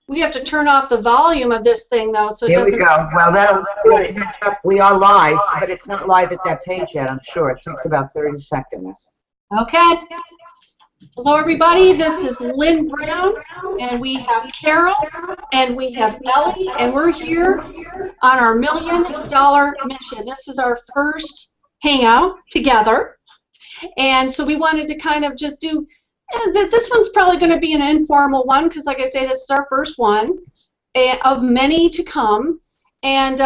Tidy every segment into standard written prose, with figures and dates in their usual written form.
We have to turn off the volume of this thing, though, so it Here we doesn't. go. Well, that'll catch up. We are live, but it's not live at that page yet, I'm sure. It takes about 30 seconds. Okay. Hello, everybody. This is Lynn Brown, and we have Carol, and we have Ellie, and we're here on our $1 million mission. This is our first hangout together, and so we wanted to kind of just do. This one's probably going to be an informal one because, like I say, this is our first one of many to come. And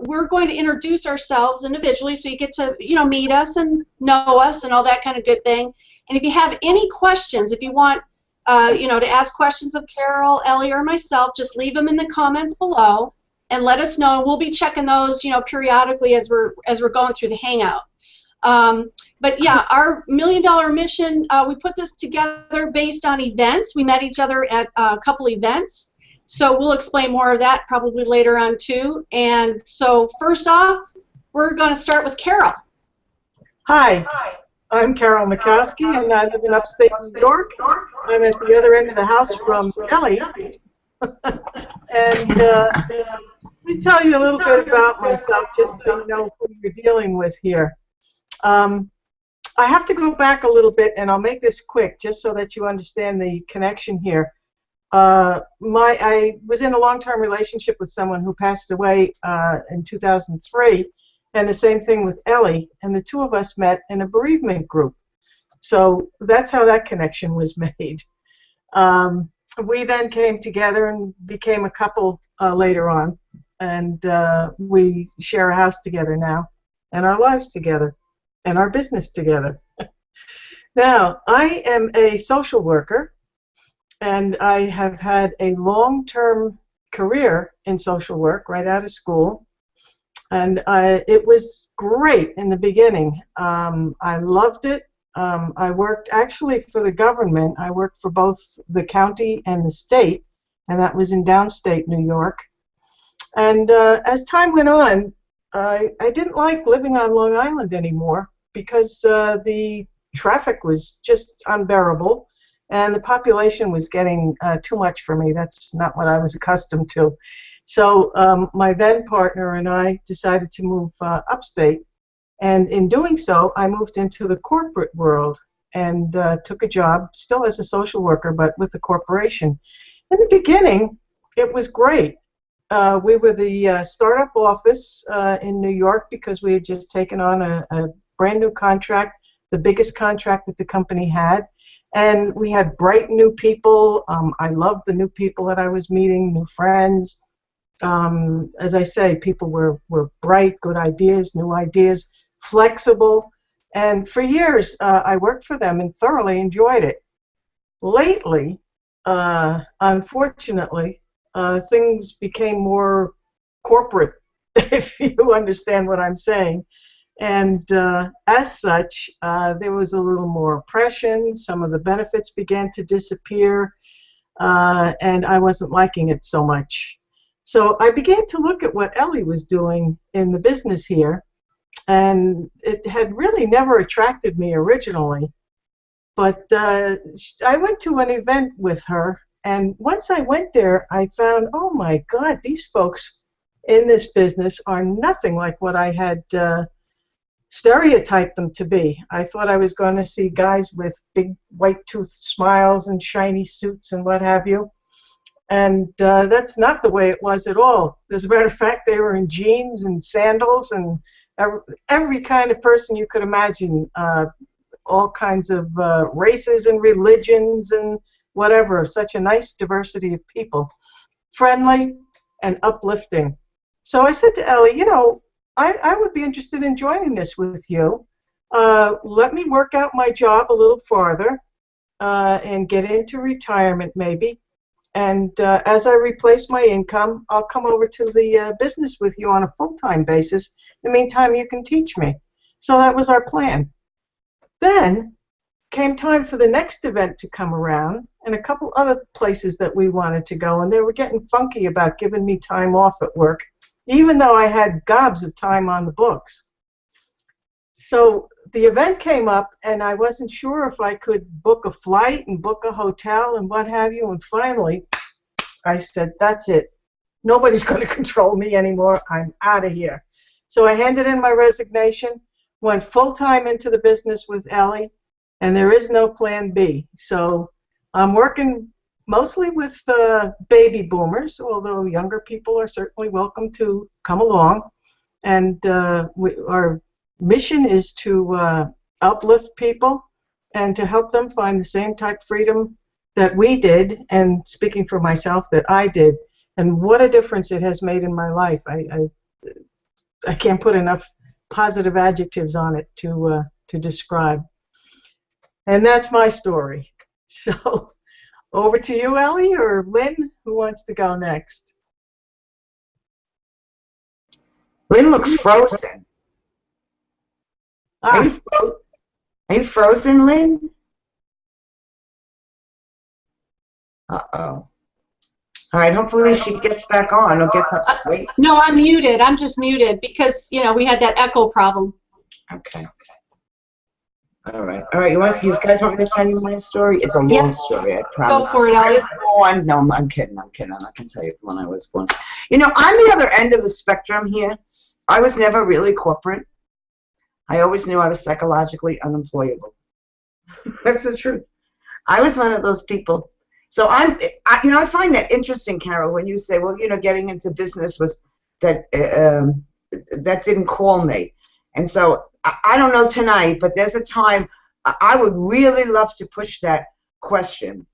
we're going to introduce ourselves individually so you get to, meet us and know us and all that kind of good thing. And if you have any questions, if you want, to ask questions of Carol, Ellie, or myself, just leave them in the comments below and let us know. We'll be checking those, periodically as we're going through the hangout. But yeah, our $1 million mission, we put this together based on events. We met each other at a couple events, so we'll explain more of that probably later on too. And so first off, we're going to start with Carol. Hi, I'm Carol McCaskey, and I live in upstate New York. I'm at the other end of the house from Ellie. And let me tell you a little bit about myself, just so you know who you're dealing with here. I have to go back a little bit, and I'll make this quick just so that you understand the connection here. I was in a long-term relationship with someone who passed away in 2003, and the same thing with Ellie, and the two of us met in a bereavement group. So that's how that connection was made. We then came together and became a couple later on, and we share a house together now, and our lives together, and our business together. Now, I am a social worker, and I have had a long-term career in social work right out of school, and it was great in the beginning. I loved it. I worked actually for the government. I worked for both the county and the state, and that was in downstate New York. And as time went on, I didn't like living on Long Island anymore because the traffic was just unbearable, and the population was getting too much for me. That's not what I was accustomed to. So my then partner and I decided to move upstate, and in doing so, I moved into the corporate world and took a job, still as a social worker, but with a corporation. In the beginning, it was great. We were the startup office in New York because we had just taken on a brand new contract, the biggest contract that the company had, and we had bright new people. I loved the new people that I was meeting, new friends. As I say, people were bright, good ideas, new ideas, flexible, and for years I worked for them and thoroughly enjoyed it. Lately, unfortunately, things became more corporate, if you understand what I'm saying. And as such, there was a little more oppression. Some of the benefits began to disappear, and I wasn't liking it so much. So I began to look at what Ellie was doing in the business here, and it had really never attracted me originally. But I went to an event with her, and once I went there, I found, oh my God, these folks in this business are nothing like what I had stereotyped them to be. I thought I was going to see guys with big white-toothed smiles and shiny suits and what have you. And that's not the way it was at all. As a matter of fact, they were in jeans and sandals and every kind of person you could imagine, all kinds of races and religions and whatever. Such a nice diversity of people, friendly and uplifting. So I said to Ellie, I would be interested in joining this with you. Let me work out my job a little farther and get into retirement maybe. And as I replace my income, I'll come over to the business with you on a full-time basis. In the meantime, you can teach me. So that was our plan. Then came time for the next event to come around and a couple other places that we wanted to go, and they were getting funky about giving me time off at work, even though I had gobs of time on the books. So the event came up, and I wasn't sure if I could book a flight and book a hotel and what have you, and finally I said, that's it. Nobody's going to control me anymore. I'm out of here. So I handed in my resignation, went full-time into the business with Ellie, and there is no plan B. So I'm working mostly with baby boomers, although younger people are certainly welcome to come along. And our mission is to uplift people and to help them find the same type of freedom that we did, and speaking for myself, that I did. And what a difference it has made in my life. I can't put enough positive adjectives on it to describe. And that's my story. So over to you, Ellie, or Lynn, who wants to go next? Lynn looks frozen. Are you frozen, Lynn? Uh-oh. All right, hopefully she gets back on or gets up. Wait. No, I'm muted. I'm just muted because, you know, we had that echo problem. Okay. All right. You guys want me to tell you my story? It's a long story, I promise. Go for it, Ellie. No, I'm kidding. I'm not going to tell you when I was born. You know, I'm the other end of the spectrum here. I was never really corporate. I always knew I was psychologically unemployable. That's the truth. I was one of those people. So I find that interesting, Carol, when you say, well, you know, getting into business was that didn't call me. And so I don't know tonight, but there's a time I would really love to push that question,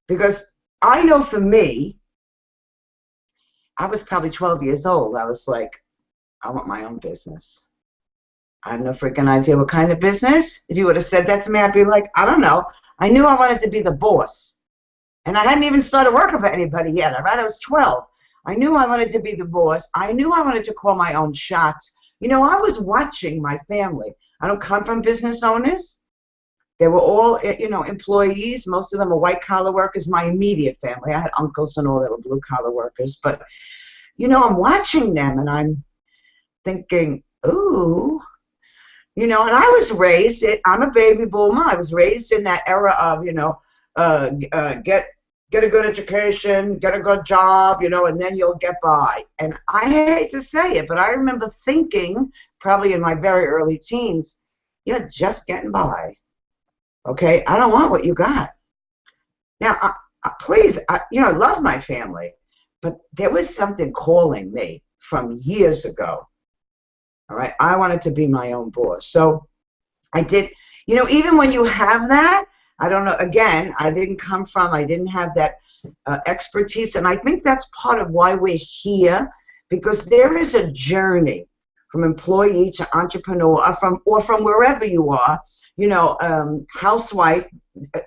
because I know for me, I was probably 12 years old. I was like, I want my own business. I have no freaking idea what kind of business. If you would have said that to me, I'd be like, I don't know. I knew I wanted to be the boss. And I hadn't even started working for anybody yet, all right? I was 12. I knew I wanted to be the boss. I knew I wanted to call my own shots. You know, I was watching my family. I don't come from business owners. They were all, you know, employees. Most of them were white-collar workers. My immediate family, I had uncles and all that were blue-collar workers. But, you know, I'm watching them, and I'm thinking, ooh. You know, and I was raised, I'm a baby boomer. I was raised in that era of, you know, get a good education, get a good job, you know, and then you'll get by. And I hate to say it, but I remember thinking, probably in my very early teens, you're just getting by. Okay, I don't want what you got. Now, please, you know, I love my family, but there was something calling me from years ago. All right, I wanted to be my own boss. So I did, you know, even when you have that, I don't know, again, I didn't have that expertise, and I think that's part of why we're here, because there is a journey from employee to entrepreneur, or from wherever you are, you know, housewife,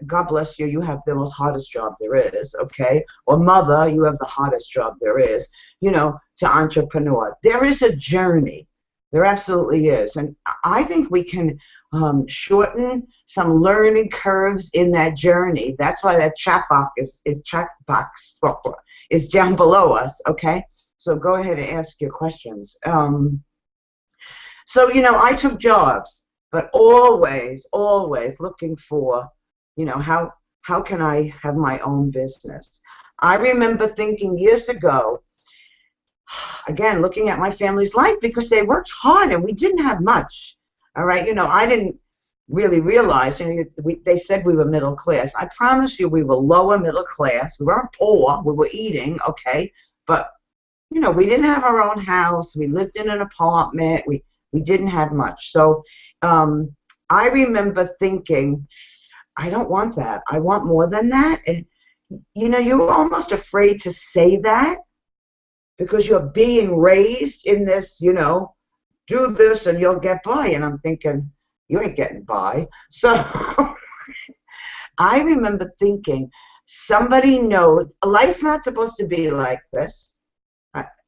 God bless you, you have the most hardest job there is, okay, or mother, you have the hardest job there is, you know, to entrepreneur. There is a journey. There absolutely is, and I think we can shorten some learning curves in that journey. That's why that chat box is down below us. Okay, so go ahead and ask your questions. So you know, I took jobs, but always looking for, you know, how can I have my own business? I remember thinking years ago. Again, looking at my family's life, because they worked hard and we didn't have much. All right, you know, I didn't really realize, you know, they said we were middle class. I promise you we were lower middle class. We weren't poor. We were eating, okay, but, you know, we didn't have our own house. We lived in an apartment. We didn't have much. So I remember thinking, I don't want that. I want more than that. And, you know, you're almost afraid to say that, because you're being raised in this, you know, do this and you'll get by. And I'm thinking, you ain't getting by. So I remember thinking, somebody knows, life's not supposed to be like this.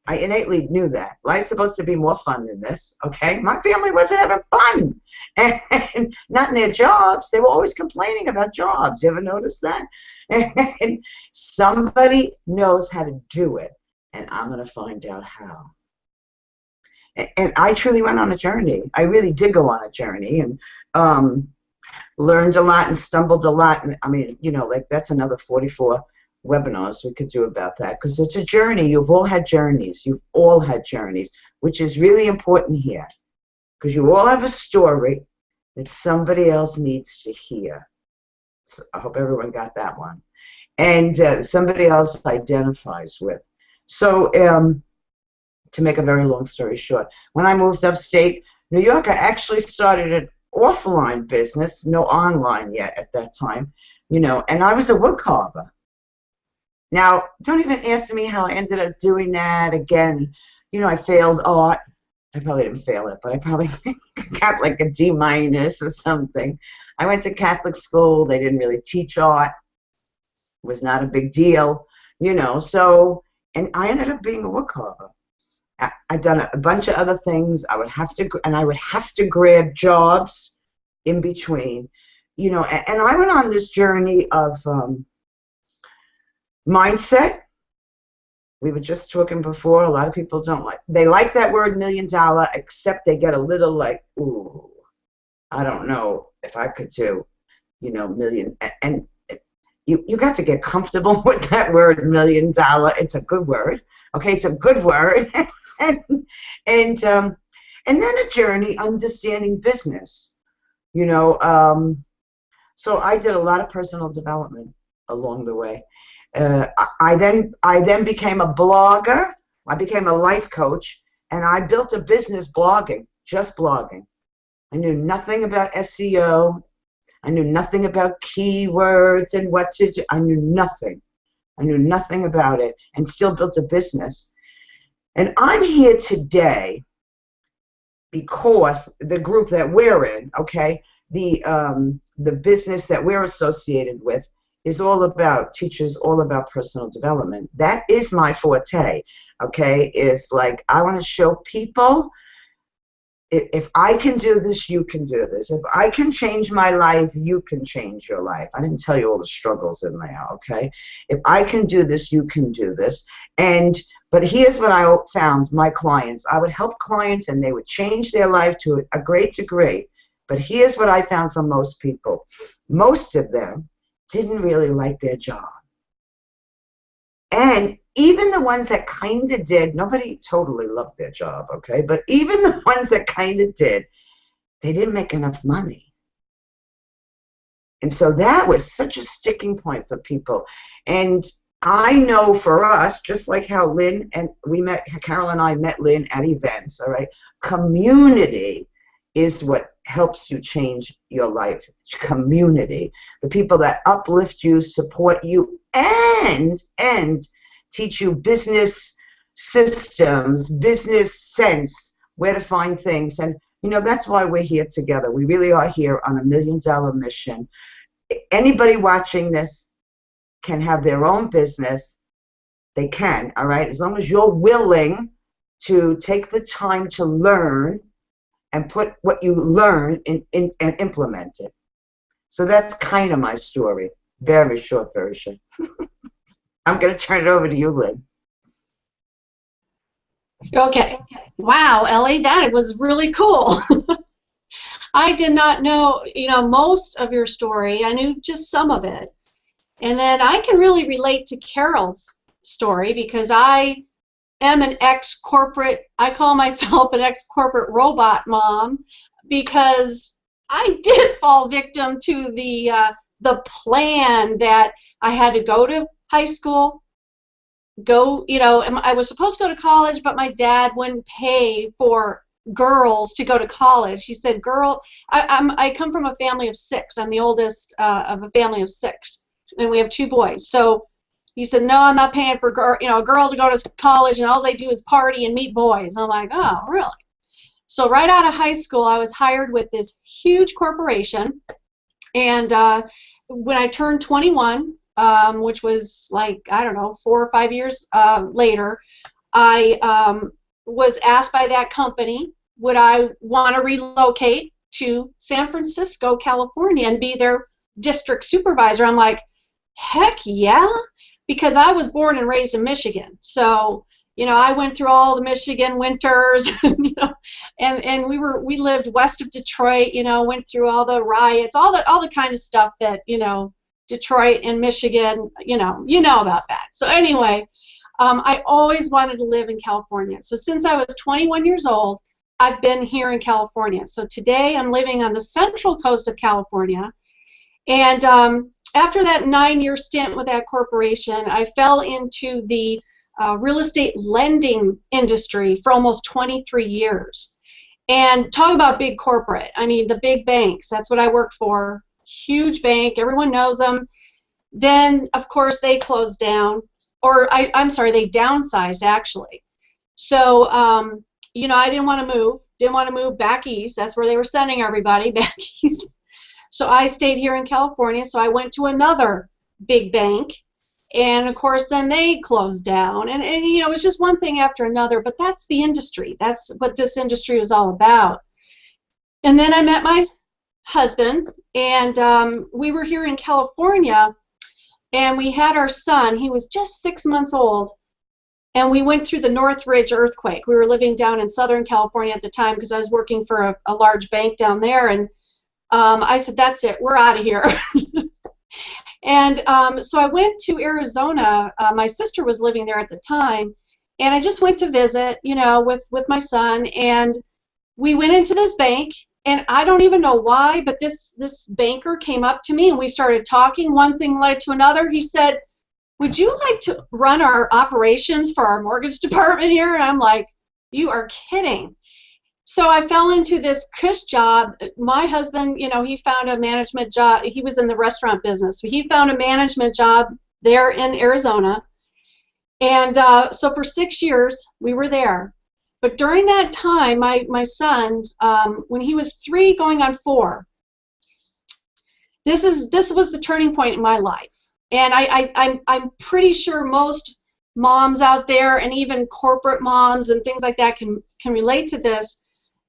I innately knew that. Life's supposed to be more fun than this, okay? My family wasn't having fun. And not in their jobs. They were always complaining about jobs. You ever notice that? And somebody knows how to do it. And I'm going to find out how. And I truly went on a journey. I really did go on a journey, and learned a lot and stumbled a lot. And I mean, you know, like, that's another 44 webinars we could do about that, because it's a journey. You've all had journeys. You've all had journeys, which is really important here, because you all have a story that somebody else needs to hear. So I hope everyone got that one. And somebody else identifies with. So to make a very long story short, when I moved upstate New York, I actually started an offline business, no online yet at that time, you know, and I was a wood carver. Now, don't even ask me how I ended up doing that again. You know, I failed art. I probably didn't fail it, but I probably got like a D- or something. I went to Catholic school. They didn't really teach art. It was not a big deal, you know. So, and I ended up being a wood carver. I'd done a bunch of other things. I would have to grab jobs in between, you know. And I went on this journey of mindset. We were just talking before. A lot of people they like that word $1 million, except they get a little like, ooh, I don't know if I could do, you know, million. And you got to get comfortable with that word $1 million. It's a good word. Okay, it's a good word. and then a journey understanding business. You know, so I did a lot of personal development along the way. I then became a blogger. I became a life coach, and I built a business blogging, just blogging. I knew nothing about SEO. I knew nothing about keywords and what to do. I knew nothing. I knew nothing about it, and still built a business. And I'm here today because the group that we're in, okay, the business that we're associated with, is all about teachers, all about personal development. That is my forte, okay? Is like, I want to show people, if I can do this, you can do this. If I can change my life, you can change your life. I didn't tell you all the struggles in there, okay? If I can do this, you can do this. But here's what I found, my clients. I would help clients and they would change their life to a great degree. But here's what I found from most people. Most of them didn't really like their job. And even the ones that kind of did, nobody totally loved their job, okay? But even the ones that kind of did, they didn't make enough money. And so that was such a sticking point for people. And I know for us, just like how Lynn and Carol and I met Lynn at events, all right? Community is what helps you change your life. Community. The people that uplift you, support you, and teach you business systems, business sense, where to find things. And, you know, that's why we're here together. We really are here on $1 million mission. Anybody watching this can have their own business. They can, all right? As long as you're willing to take the time to learn and put what you learn in and implement it. So that's kind of my story. Very short version. I'm going to turn it over to you, Lynn. Okay. Wow, Ellie, that was really cool. I did not know, you know, most of your story. I knew just some of it. And then I can really relate to Carol's story because I am an ex-corporate, I call myself an ex-corporate robot mom because I did fall victim to the plan that I had to go to high school, you know, I was supposed to go to college, but my dad wouldn't pay for girls to go to college. He said, I come from a family of 6. I'm the oldest of a family of 6, and we have 2 boys. So he said, no, I'm not paying for a girl to go to college, and all they do is party and meet boys. I'm like, oh, really? So right out of high school, I was hired with this huge corporation, and when I turned 21, which was like, I don't know, 4 or 5 years later, I was asked by that company, would I want to relocate to San Francisco, California, and be their district supervisor? I'm like, heck yeah, because I was born and raised in Michigan. So, you know, I went through all the Michigan winters, you know, and we lived west of Detroit, you know, went through all the riots, all the kind of stuff that, you know, Detroit and Michigan, you know about that. So anyway, I always wanted to live in California. So since I was 21 years old, I've been here in California. So today I'm living on the central coast of California. And after that 9-year stint with that corporation, I fell into the real estate lending industry for almost 23 years. And talk about big corporate. I mean, the big banks. That's what I worked for. Huge bank. Everyone knows them. Then, of course, they closed down. Or, I'm sorry, they downsized, actually. So, I didn't want to move. Didn't want to move back east. That's where they were sending everybody, back east. So I stayed here in California. So I went to another big bank. And, of course, then they closed down. And it was just one thing after another. But that's the industry. That's what this industry was all about. And then I met my husband. And we were here in California. And we had our son. He was just 6 months old. And we went through the Northridge earthquake. We were living down in Southern California at the time because I was working for a large bank down there. And I said, that's it. We're out of here. And so I went to Arizona. My sister was living there at the time. And I just went to visit, with my son. And we went into this bank. And I don't even know why, but this banker came up to me and we started talking. One thing led to another. He said, would you like to run our operations for our mortgage department here? And I'm like, you are kidding. So I fell into this cush job. My husband, he found a management job. He was in the restaurant business. So he found a management job there in Arizona. And so for 6 years, we were there. But during that time, my son, when he was 3 going on 4, this was the turning point in my life. And I'm pretty sure most moms out there, and even corporate moms and things like that, can relate to this.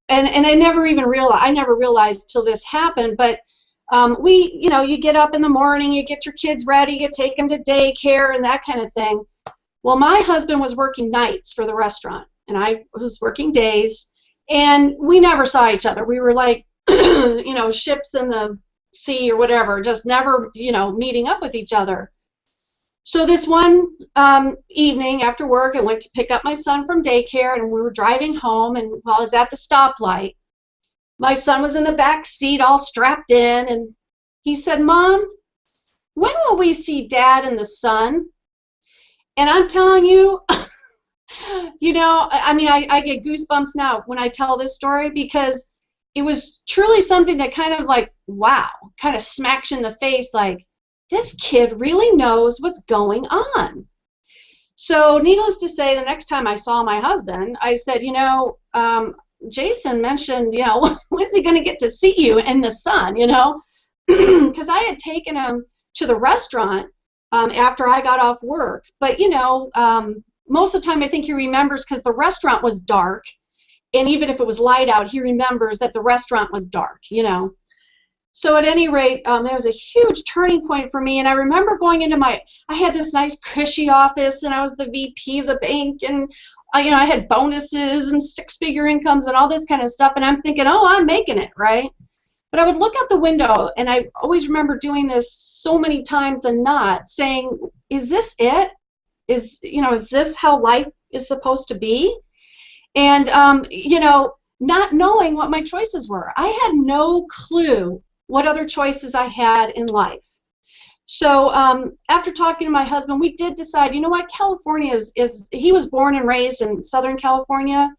And I never realized till this happened. But you get up in the morning, you get your kids ready, you take them to daycare and that kind of thing. Well, my husband was working nights for the restaurant, and I was working days, and we never saw each other. We were like, ships in the sea or whatever, just never, meeting up with each other. So this one evening after work, I went to pick up my son from daycare, and we were driving home, and while I was at the stoplight, my son was in the back seat all strapped in, and he said, Mom, when will we see Dad in the sun? And I'm telling you, I get goosebumps now when I tell this story, because it was truly something that kind of like, wow, kind of smacks you in the face, like, this kid really knows what's going on. So needless to say, the next time I saw my husband, I said, Jason mentioned, when's he going to get to see you in the sun, because I had taken him to the restaurant after I got off work. But, most of the time I think he remembers because the restaurant was dark. And even if it was light out, he remembers that the restaurant was dark, So at any rate, that was a huge turning point for me. And I remember going into I had this nice cushy office, and I was the VP of the bank, and I had bonuses and 6-figure incomes and all this kind of stuff. And I'm thinking, oh, I'm making it, right? But I would look out the window, and I always remember doing this so many times than not, saying, is this it? Is this how life is supposed to be? And, not knowing what my choices were. I had no clue what other choices I had in life. So after talking to my husband, we did decide, California he was born and raised in Southern California,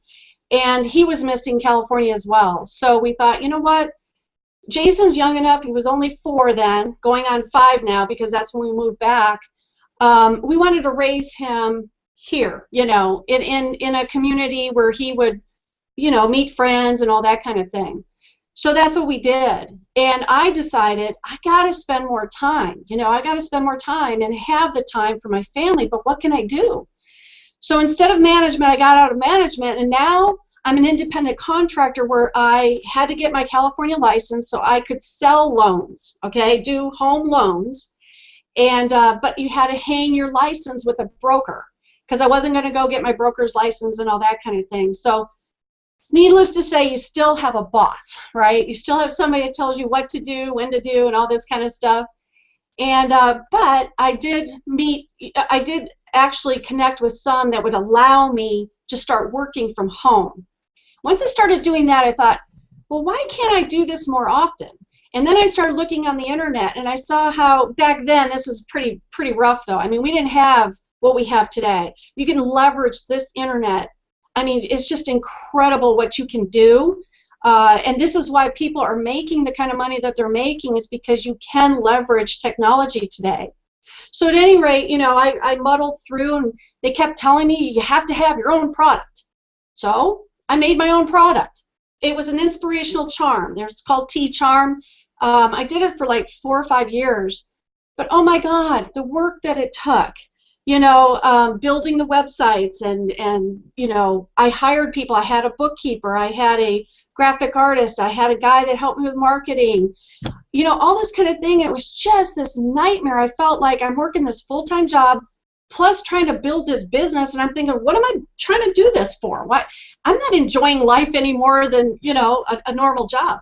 and he was missing California as well. So we thought, what? Jason's young enough. He was only 4 then, going on 5 now, because that's when we moved back. We wanted to raise him here, in a community where he would, meet friends and all that kind of thing. So that's what we did. And I decided I got to spend more time. I got to spend more time and have the time for my family. But what can I do? So instead of management, I got out of management, and now I'm an independent contractor where I had to get my California license so I could sell loans, do home loans. And but you had to hang your license with a broker, because I wasn't going to go get my broker's license and all that kind of thing. So needless to say, you still have a boss, right? You still have somebody that tells you what to do, when to do, and all this kind of stuff. And but I did actually connect with some that would allow me to start working from home. Once I started doing that, I thought, well, why can't I do this more often? And then I started looking on the internet, and I saw how back then, this was pretty rough though. I mean, we didn't have what we have today. You can leverage this internet. I mean, it's just incredible what you can do. And this is why people are making the kind of money that they're making, is because you can leverage technology today. So at any rate, you know, I muddled through, and they kept telling me you have to have your own product. So I made my own product. It was an inspirational charm. It's called T-Charm. I did it for like 4 or 5 years. But oh my God, the work that it took. You know, building the websites, and you know, I hired people. I had a bookkeeper. I had a graphic artist. I had a guy that helped me with marketing. You know, all this kind of thing. It was just this nightmare. I felt like I'm working this full-time job plus trying to build this business, and I'm thinking, what am I trying to do this for? What? I'm not enjoying life any more than, you know, a normal job.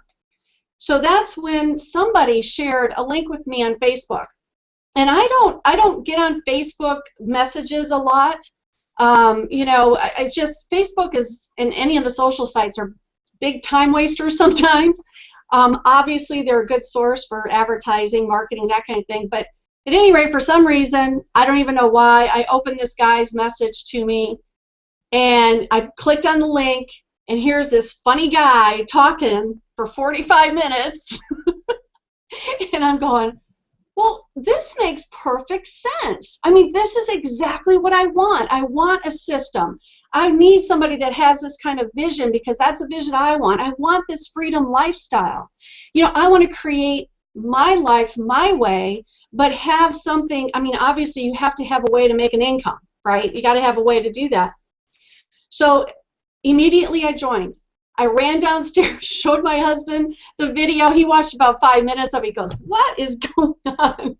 So that's when somebody shared a link with me on Facebook. And I don't get on Facebook messages a lot. You know, I just, Facebook is, and any of the social sites are big time wasters sometimes. Obviously, they're a good source for advertising, marketing, that kind of thing. But at any rate, for some reason, I don't even know why, I opened this guy's message to me, and I clicked on the link, and here's this funny guy talking for 45 minutes. And I'm going, well, this makes perfect sense. I mean, this is exactly what I want. I want a system. I need somebody that has this kind of vision, because that's a vision I want. I want this freedom lifestyle. You know, I want to create my life my way, but have something. I mean, obviously, you have to have a way to make an income, right? You got to have a way to do that. So immediately I joined. I ran downstairs, showed my husband the video. He watched about 5 minutes of it. He goes, what is going on?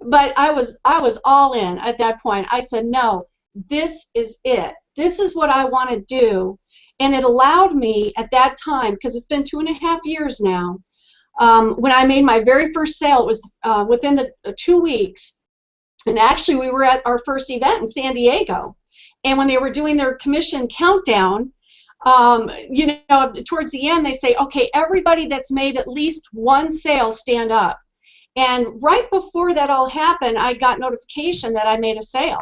But I was all in at that point. I said, no, this is it. This is what I want to do. And it allowed me at that time, because it's been 2.5 years now, when I made my very first sale, it was within the 2 weeks. And actually, we were at our first event in San Diego. And when they were doing their commission countdown, you know, towards the end, they say, okay, everybody that's made at least one sale, stand up. And right before that all happened, I got notification that I made a sale.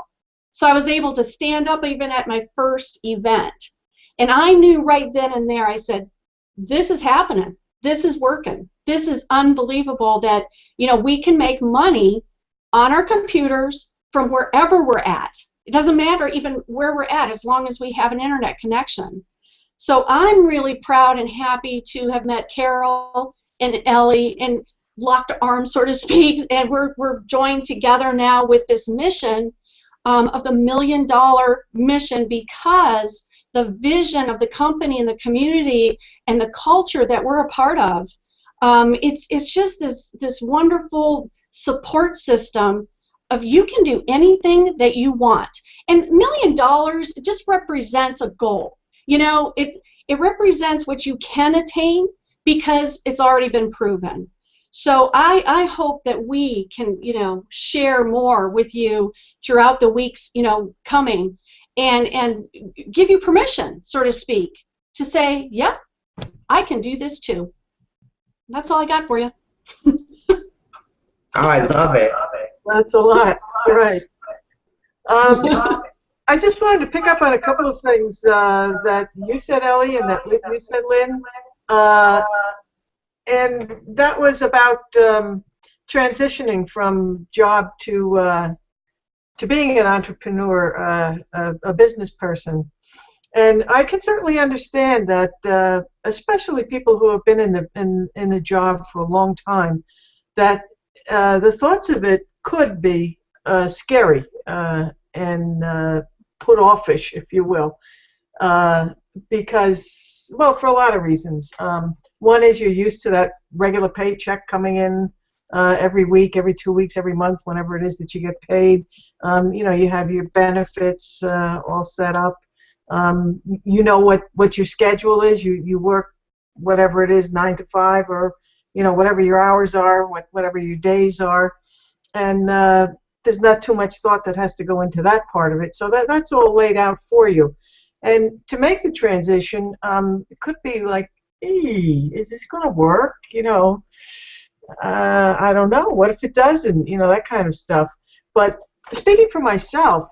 So I was able to stand up even at my first event. And I knew right then and there, I said, this is happening. This is working. This is unbelievable that, you know, we can make money on our computers from wherever we're at. It doesn't matter even where we're at, as long as we have an internet connection. So I'm really proud and happy to have met Carol and Ellie and locked arms, so to speak, and we're joined together now with this mission of the $1 million mission, because the vision of the company and the community and the culture that we're a part of, it's just this wonderful support system of you can do anything that you want. And $1 million just represents a goal. You know, it represents what you can attain, because it's already been proven. So I hope that we can, you know, share more with you throughout the weeks, you know, coming, and give you permission, so to speak, to say, yep, I can do this too. That's all I got for you. Oh, I love it. That's a lot. Right. I just wanted to pick up on a couple of things that you said, Ellie, and that you said, Lynn. And that was about transitioning from job to being an entrepreneur, a business person. And I can certainly understand that, especially people who have been in a job for a long time, that the thoughts of it could be scary and put offish, if you will, because, well, for a lot of reasons. One is you're used to that regular paycheck coming in every week, every 2 weeks, every month, whenever it is that you get paid. You know, you have your benefits all set up. You know what your schedule is. You work whatever it is, 9 to 5, or, you know, whatever your hours are, whatever your days are. and there's not too much thought that has to go into that part of it. So that's all laid out for you. And to make the transition, it could be like, is this going to work? I don't know. What if it doesn't? That kind of stuff. But speaking for myself,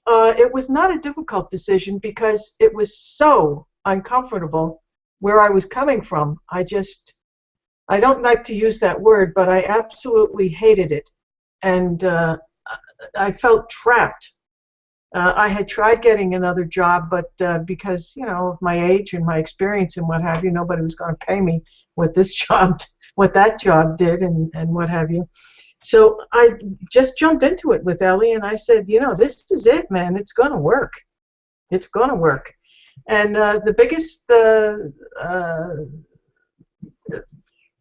it was not a difficult decision because it was so uncomfortable where I was coming from. I don't like to use that word, but I absolutely hated it. And I felt trapped. I had tried getting another job, but because, of my age and my experience and what have you, nobody was going to pay me what that job did and what have you. So I just jumped into it with Ellie, and I said, this is it, man. It's going to work. It's going to work. And the biggest,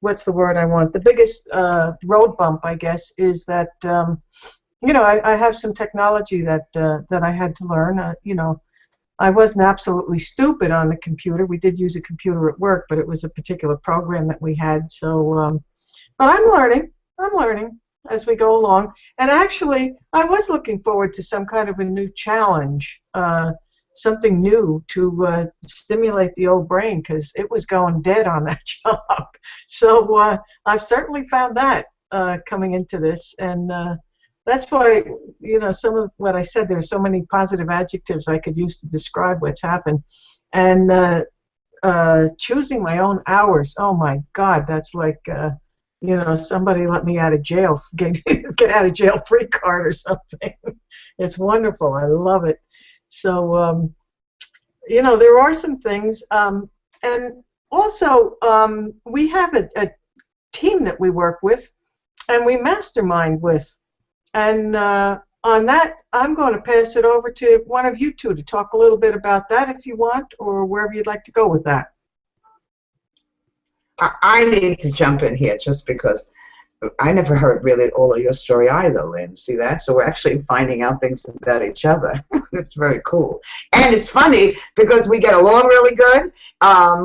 what's the word I want? The biggest road bump, I guess, is that, I have some technology that I had to learn. I wasn't absolutely stupid on the computer. We did use a computer at work, but it was a particular program that we had. So, but I'm learning as we go along. And actually, I was looking forward to some kind of a new challenge, something new to stimulate the old brain, because it was going dead on that job. So I've certainly found that coming into this, and that's why, some of what I said, there's so many positive adjectives I could use to describe what's happened. And choosing my own hours, oh my God, that's like, somebody let me out of jail, get out of jail free card or something. It's wonderful. I love it. So, there are some things. And also, we have a team that we work with and we mastermind with. And on that, I'm going to pass it over to one of you two to talk a little bit about that if you want, or wherever you'd like to go with that. I need to jump in here just because I never heard really all of your story either, Lynn. See that? So we're actually finding out things about each other. It's very cool. And it's funny because we get along really good.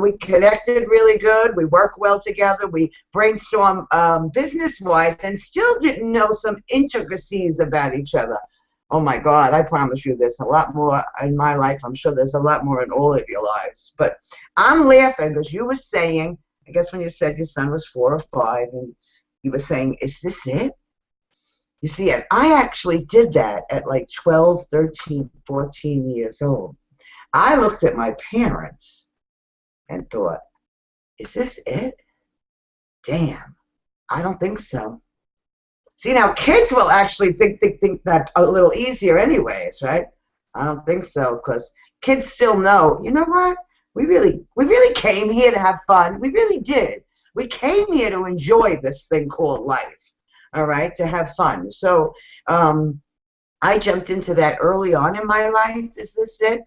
We connected really good. We work well together. We brainstorm business-wise and still didn't know some intricacies about each other. Oh, my God, I promise you there's a lot more in my life. I'm sure there's a lot more in all of your lives. But I'm laughing because you were saying, I guess when you said your son was 4 or 5, and you were saying, is this it? You see, and I actually did that at like 12, 13, 14 years old. I looked at my parents and thought, is this it? Damn, I don't think so. See, now kids will actually think that a little easier anyways, right? I don't think so, because kids still know, you know what? We really came here to have fun. We really did. We came here to enjoy this thing called life, all right, to have fun. So I jumped into that early on in my life. Is this it?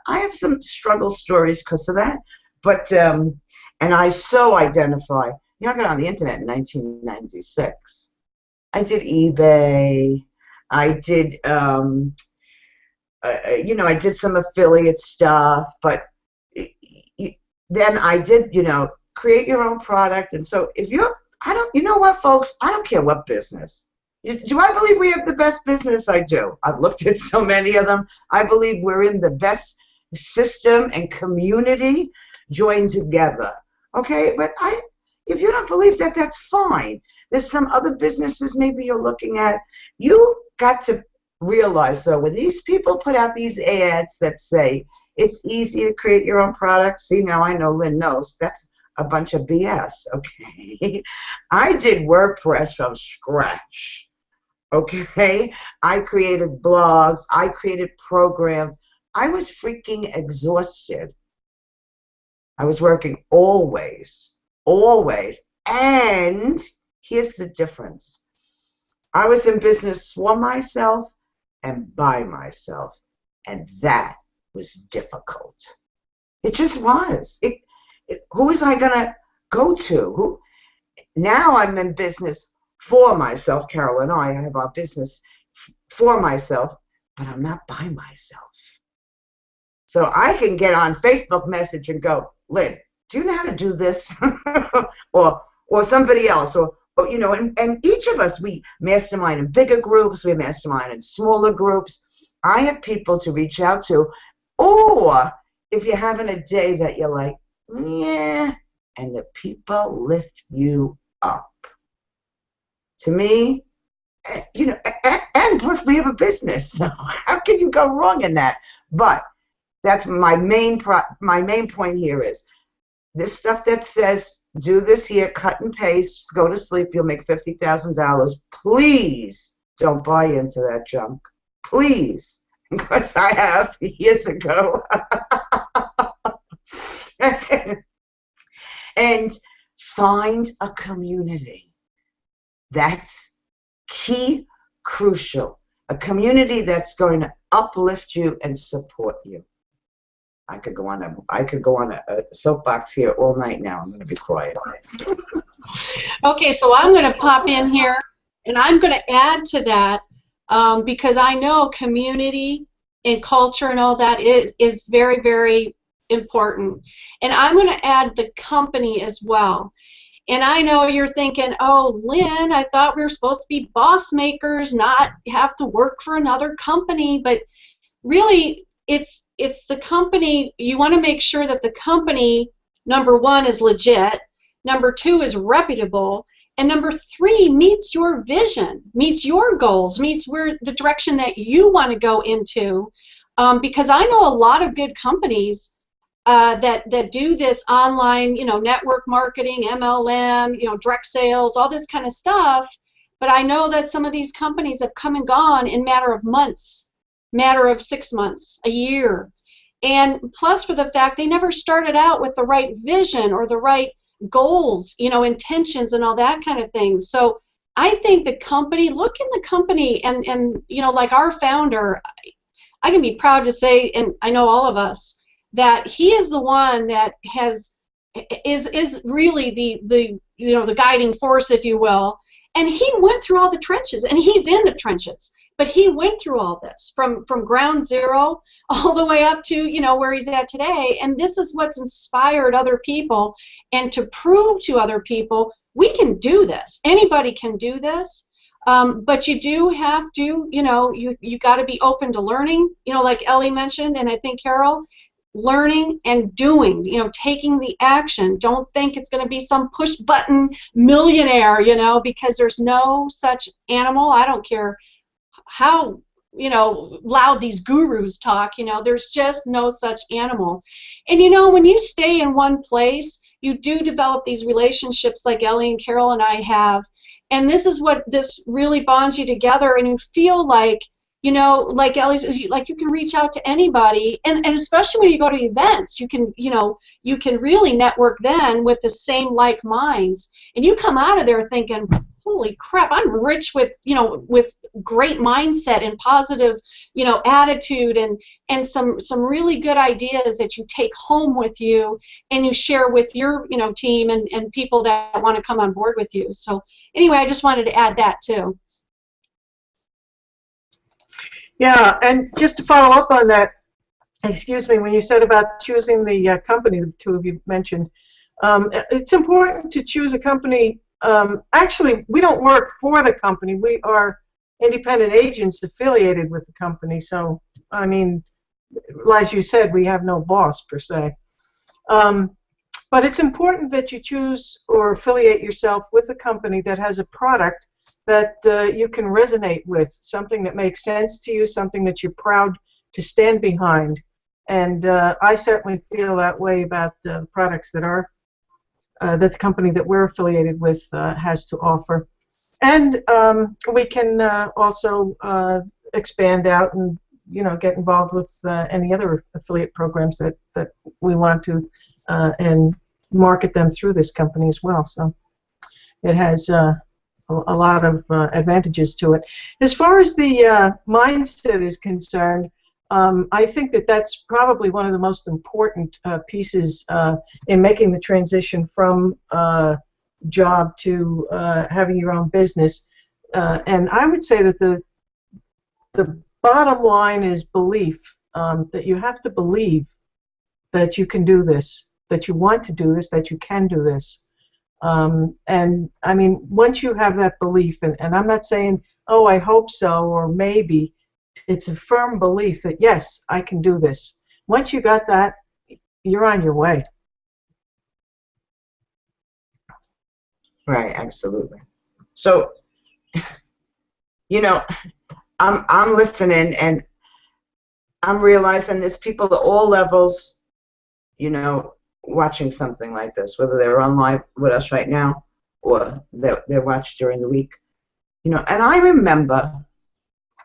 I have some struggle stories because of that. But, and I so identify. I got on the internet in 1996. I did eBay. I did, I did some affiliate stuff, but then I did, create your own product. And so if you know what, folks, I don't care what business. Do I believe we have the best business? I do. I've looked at so many of them. I believe we're in the best system and community joined together. Okay, but if you don't believe that, that's fine. There's some other businesses maybe you're looking at. You got to realize, though, when these people put out these ads that say it's easy to create your own product. See, now I know Lynn knows that's a bunch of BS, okay? I did WordPress from scratch, okay? I created blogs. I created programs. I was freaking exhausted. I was working always. And here's the difference. I was in business for myself and by myself, and that was difficult. It just was. Who was I going to go to? Now I'm in business for myself. Carol and I have our business for myself, but I'm not by myself. So I can get on Facebook Message and go, Lynn, do you know how to do this? or somebody else, or you know, and each of us, we mastermind in bigger groups, we mastermind in smaller groups. I have people to reach out to, or if you're having a day that you're like, yeah, and the people lift you up. To me, you know, and plus we have a business, so how can you go wrong in that? But that's my main point here is this stuff that says do this here, cut and paste, go to sleep, you'll make $50,000. Please don't buy into that junk. Please, because I have years ago. And find a community. That's key, crucial. A community that's going to uplift you and support you. I could go on a soapbox here all night now. I'm going to be quiet. Okay, so I'm going to pop in here, and I'm going to add to that because I know community and culture and all that is very, very important. And I'm going to add the company as well. And I know you're thinking, oh, Lynn, I thought we were supposed to be boss makers, not have to work for another company. But really, it's the company. You want to make sure that the company, number one, is legit, number two, is reputable, and number three, meets your vision, meets your goals, meets the direction that you want to go into. Because I know a lot of good companies that do this online, you know, network marketing, MLM, you know, direct sales, all this kind of stuff. But I know that some of these companies have come and gone in matter of months, matter of 6 months, a year. And plus for the fact they never started out with the right vision or the right goals, you know, intentions and all that kind of thing. So I think the company, look in the company and you know, like our founder, I can be proud to say, and I know all of us, that he is the one that is really the you know, the guiding force, if you will. And he went through all the trenches, and he's in the trenches. But he went through all this from ground zero all the way up to, you know, where he's at today. And this is what's inspired other people, and to prove to other people we can do this. Anybody can do this. But you do have to, you know, you got to be open to learning. You know, like Ellie mentioned, and I think Carol. Learning and doing, you know, taking the action. Don't think it's going to be some push button millionaire, you know, because there's no such animal. I don't care how, you know, loud these gurus talk, you know, there's just no such animal. And you know, when you stay in one place, you do develop these relationships like Ellie and Carol and I have, and this is what this really bonds you together, and you feel like, you know, like Ellie's, like you can reach out to anybody, and especially when you go to events, you can, you know, you can really network then with the same like minds, and you come out of there thinking, holy crap, I'm rich with, you know, with great mindset and positive, you know, attitude and some really good ideas that you take home with you and you share with your, you know, team and people that want to come on board with you. So anyway, I just wanted to add that too. Yeah, and just to follow up on that, excuse me, when you said about choosing the company, the two of you mentioned, it's important to choose a company. Actually, we don't work for the company. We are independent agents affiliated with the company. So, I mean, as you said, we have no boss per se. But it's important that you choose or affiliate yourself with a company that has a product that you can resonate with, something that makes sense to you, something that you're proud to stand behind. And I certainly feel that way about the products that are that the company that we're affiliated with has to offer. And we can also expand out and, you know, get involved with any other affiliate programs that we want to and market them through this company as well. So it has a lot of advantages to it. As far as the mindset is concerned, I think that that's probably one of the most important pieces in making the transition from job to having your own business. And I would say that the bottom line is belief, that you have to believe that you can do this, that you want to do this, that you can do this. And I mean, once you have that belief, and I'm not saying, oh, I hope so, or maybe, it's a firm belief that, yes, I can do this. Once you got that, you're on your way. Right, absolutely. So, you know, I'm listening and I'm realizing there's people at all levels, you know, watching something like this, whether they're on live with us right now or they're watched during the week. You know, and I remember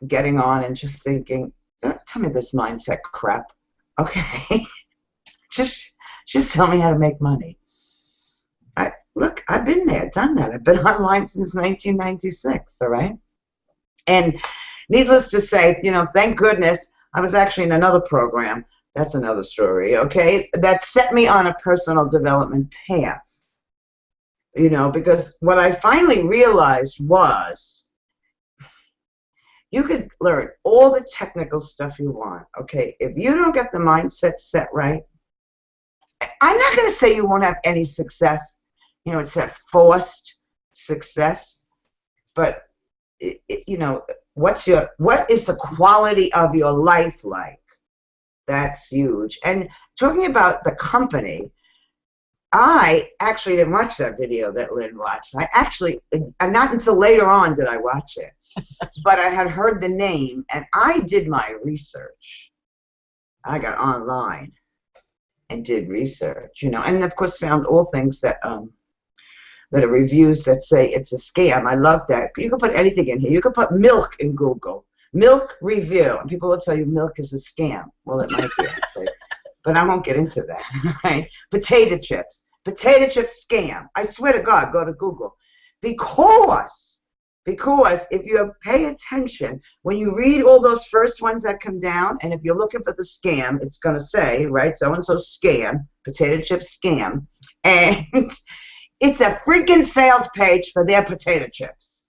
getting on and just thinking, don't tell me this mindset crap, okay? just tell me how to make money. Look, I've been there, done that. I've been online since 1996, all right? And needless to say, you know, thank goodness I was actually in another program. That's another story, okay? That set me on a personal development path. You know, because what I finally realized was you could learn all the technical stuff you want, okay? If you don't get the mindset set right, I'm not going to say you won't have any success, you know, it's that forced success, but, you know, what is the quality of your life like? That's huge. And talking about the company, I actually didn't watch that video that Lynn watched. Not until later on did I watch it. But I had heard the name, and I did my research. I got online and did research, you know, and of course found all things that are reviews that say it's a scam. I love that. You can put anything in here. You can put milk in Google. Milk review, and people will tell you milk is a scam. Well, it might be actually, but I won't get into that. Right? Potato chips scam. I swear to God, go to Google, because if you pay attention, when you read all those first ones that come down, and if you're looking for the scam, it's going to say, right, so-and-so scam, potato chip scam, and it's a freaking sales page for their potato chips.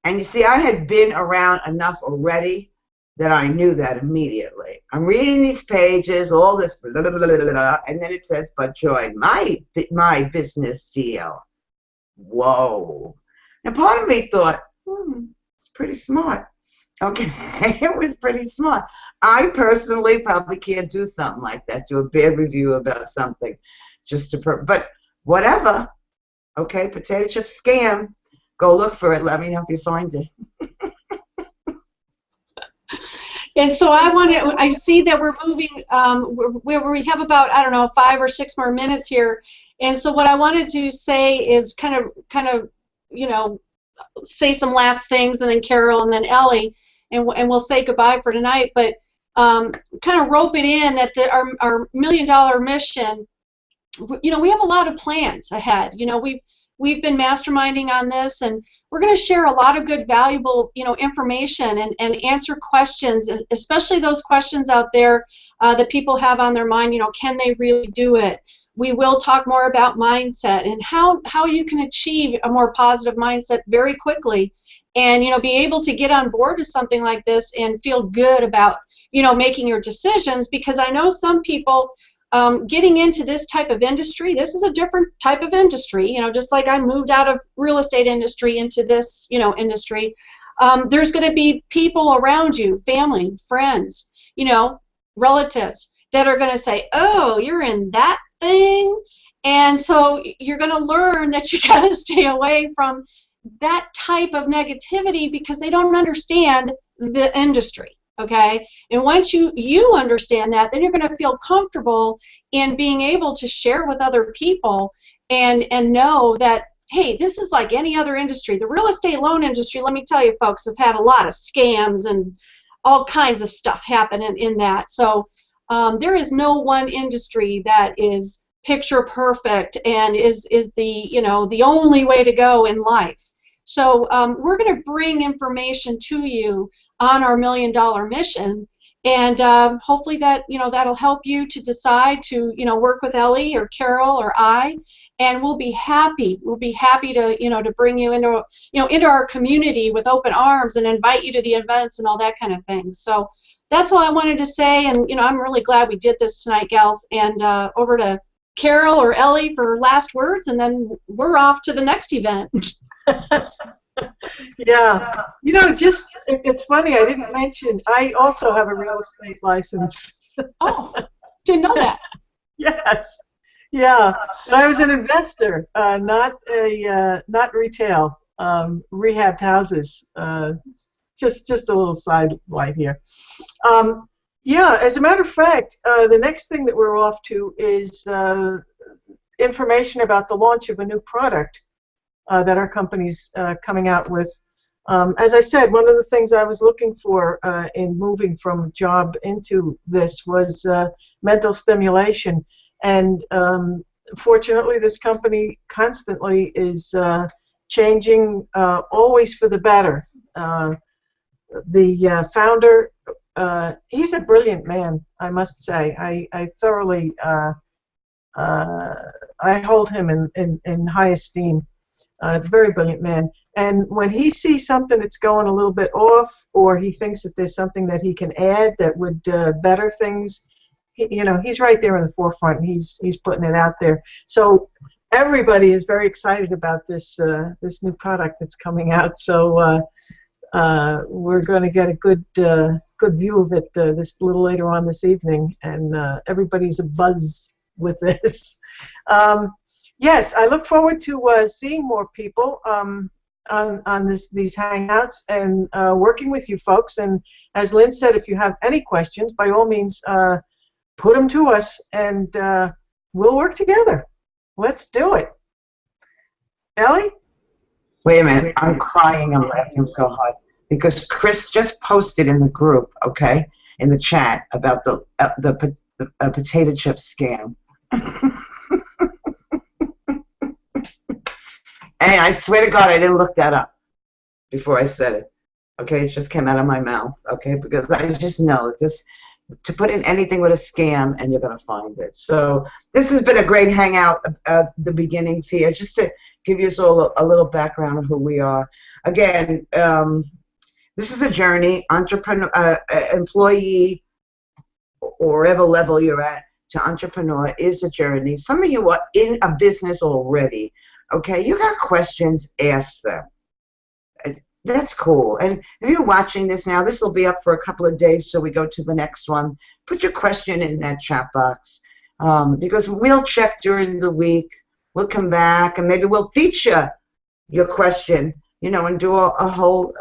And you see, I had been around enough already that I knew that immediately. I'm reading these pages, all this, blah, blah, blah, blah, blah, and then it says, but join my business deal. Whoa. Now, part of me thought, it's pretty smart. Okay, it was pretty smart. I personally probably can't do something like that, do a bad review about something, but whatever. Okay, potato chip scam. Go look for it. Let me know if you find it. And so I see that we're moving, where we have about, I don't know, 5 or 6 more minutes here. And so what I wanted to say is kind of, you know, say some last things, and then Carol and then Ellie, and we'll say goodbye for tonight. But kind of rope it in that our $1 million mission, you know, we have a lot of plans ahead. You know, we've been masterminding on this, and we're going to share a lot of good, valuable, you know, information and answer questions, especially those questions out there that people have on their mind. You know, can they really do it? We will talk more about mindset and how you can achieve a more positive mindset very quickly, and, you know, be able to get on board with something like this and feel good about, you know, making your decisions. Because I know some people, getting into this type of industry, this is a different type of industry, you know, just like I moved out of real estate industry into this, you know, industry. There's going to be people around you, family, friends, you know, relatives, that are going to say, oh, you're in that thing. And so you're going to learn that you got to stay away from that type of negativity, because they don't understand the industry. Okay, and once you understand that, then you're going to feel comfortable in being able to share with other people and know that, hey, this is like any other industry. The real estate loan industry, let me tell you, folks, have had a lot of scams and all kinds of stuff happen in that. So there is no one industry that is picture perfect and is the, you know, the only way to go in life. So we're going to bring information to you on our $1 million mission, and hopefully that, you know, that'll help you to decide to, you know, work with Ellie or Carol or I, and we'll be happy to, you know, to bring you into, you know, into our community with open arms and invite you to the events and all that kind of thing. So that's all I wanted to say, and, you know, I'm really glad we did this tonight, gals, and over to Carol or Ellie for last words, and then we're off to the next event. Yeah. You know, it's funny, I didn't mention, I also have a real estate license. Oh, didn't know that. Yes. Yeah. But I was an investor, not retail, rehabbed houses. Just a little side light here. Yeah, as a matter of fact, the next thing that we're off to is information about the launch of a new product that our company's coming out with. As I said, one of the things I was looking for in moving from job into this was mental stimulation. And fortunately, this company constantly is changing, always for the better. The founder, he's a brilliant man, I must say. I thoroughly, I hold him in high esteem. A very brilliant man. And when he sees something that's going a little bit off, or he thinks that there's something that he can add that would better things, he's right there in the forefront. And he's putting it out there. So everybody is very excited about this new product that's coming out. So we're going to get a good view of it this little later on this evening, and everybody's abuzz with this. Yes, I look forward to seeing more people on these hangouts and working with you folks. And as Lynn said, if you have any questions, by all means, put them to us, and we'll work together. Let's do it. Ellie? Wait a minute. I'm crying. I'm laughing so hard because Chris just posted in the group, okay, in the chat about the potato chip scam. And I swear to God, I didn't look that up before I said it. Okay, it just came out of my mouth. Okay, because I just know that to put in anything with a scam, and you're gonna find it. So this has been a great hangout. The beginnings here, just to give you all a little background of who we are. Again, this is a journey. Entrepreneur, employee, or whatever level you're at, to entrepreneur is a journey. Some of you are in a business already. Okay, you got questions, ask them. That's cool. And if you're watching this now, this will be up for a couple of days till we go to the next one. Put your question in that chat box, because we'll check during the week. We'll come back, and maybe we'll feature your question, and do a whole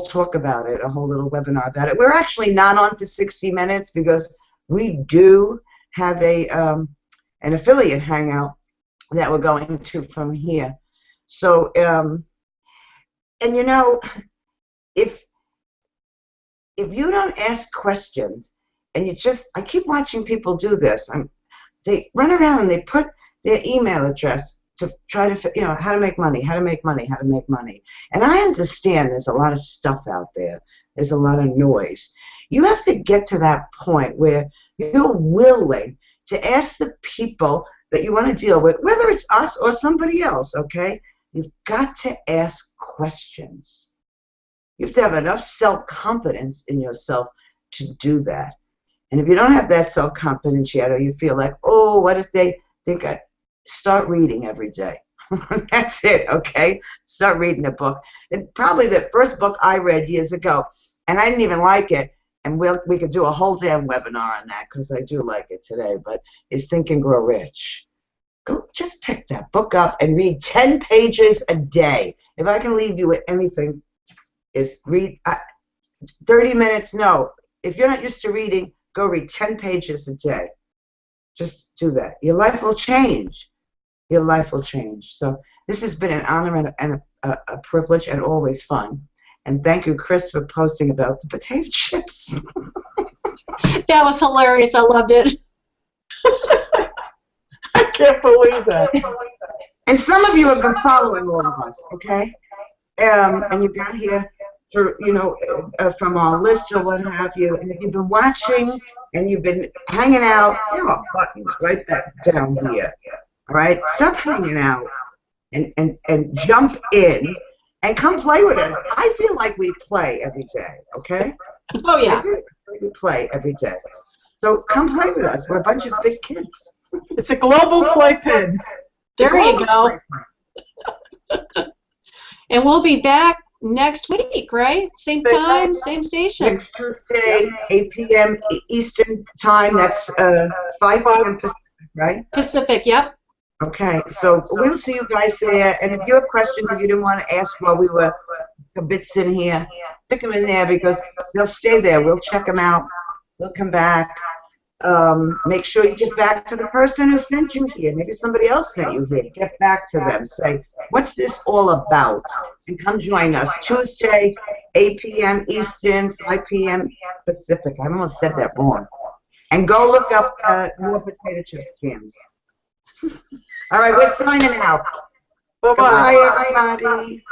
talk about it, a whole little webinar about it. We're actually not on for 60 minutes because we do have an affiliate hangout that we're going to from here. So, and if you don't ask questions, and I keep watching people do this. They run around and they put their email address to try to, how to make money, how to make money, how to make money. And I understand there's a lot of stuff out there. There's a lot of noise. You have to get to that point where you're willing to ask the people that you want to deal with, whether it's us or somebody else, okay? You've got to ask questions. You have to have enough self-confidence in yourself to do that. And if you don't have that self-confidence yet, or you feel like, oh, what if they think start reading every day. That's it, okay? Start reading a book. And probably the first book I read years ago, and I didn't even like it, and we could do a whole damn webinar on that because I do like it today, but is Think and Grow Rich. Go just pick that book up and read 10 pages a day. If I can leave you with anything, is read 30 minutes. No, if you're not used to reading, go read 10 pages a day. Just do that. Your life will change. Your life will change. So this has been an honor and a privilege, and always fun. And thank you, Chris, for posting about the potato chips. That was hilarious. I loved it. I can't believe that. And some of you have been following all of us, okay? And you got here through, from our list or what have you. And if you've been watching and you've been hanging out, there are buttons right back down here. All right? Stop hanging out and jump in and come play with us. I feel like we play every day, okay? Oh, yeah. We play every day. So come play with us. We're a bunch of big kids. It's a global playpen. There you go. And we'll be back next week, right? Same time, same station. Next Tuesday, 8 p.m. Eastern time. That's 5 p.m. Pacific, right? Pacific, yep. Okay, so we'll see you guys there. And if you have questions, if you didn't want to ask while we were bits in here, stick them in there because they'll stay there. We'll check them out. We'll come back. Make sure you get back to the person who sent you here. Maybe somebody else sent you here. Get back to them. Say, what's this all about? And come join us Tuesday, 8 p.m. Eastern, 5 p.m. Pacific. I almost said that wrong. And go look up more potato chip scams. All right, we're signing out. Bye-bye. Bye, everybody.